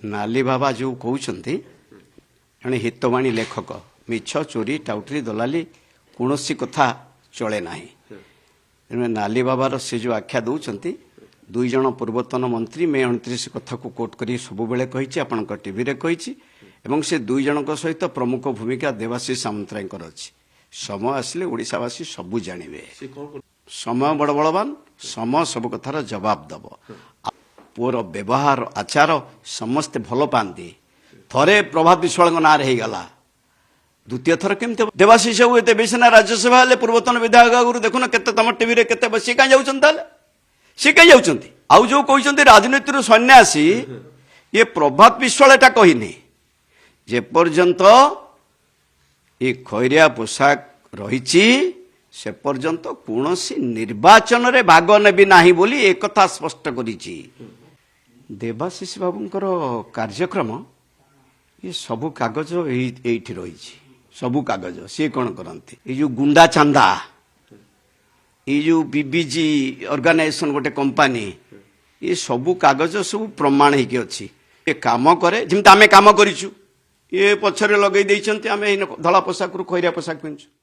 नाली बाबा जो कहते जड़े हितवाणी लेखक मिछ चोरी टाउटरी दलाली कौन कथा चले ना तेणु नाली बाबार से जो आख्या दौरान दुई जन पूर्वतन मंत्री मे 29 कथा को कोट कर सब बेले आपण टीवी कही से दुई जन सहित प्रमुख भूमिका देवाशीष सामंतरायकर अच्छी समय आसिले ओडिशावासी सबू जानिबे समय बड़ बड़वान समय सब कथार जवाब दब पुअर व्यवहार आचार समस्ते भल पाती थरे प्रभात विश्वाल ना गला द्वितीय थर केमती देवाशीष बाबू एत बेसिना राज्यसभा पूर्वतन विधायक आगु देखुन केते तुम टीवी केते सी कहीं जाऊँ सी कहीं जाऊँ आउ जो कहते राजनीति सन्यासी ये प्रभात विश्वाल एटा कहनी जेपर्यंत ये खैरिया पोशाक रही से पर्यंत कौन निर्वाचन रे भाग नेबी नाही बोली एक कथा स्पष्ट करिछि। देवाशीष बाबूंकर कार्यक्रम ये सबु कागज एठी रही सबु कागज सी कौन करती ये जो गुंडा चांदा ये जो बीबीजी ऑर्गेनाइजेशन गोटे कंपनी ये सबु कागज सब प्रमाण होगी अच्छी ये काम करे जमी आम कम करूँ ये पछरे लगे आम धला पोशाक खैरिया पोशाक पिंधु।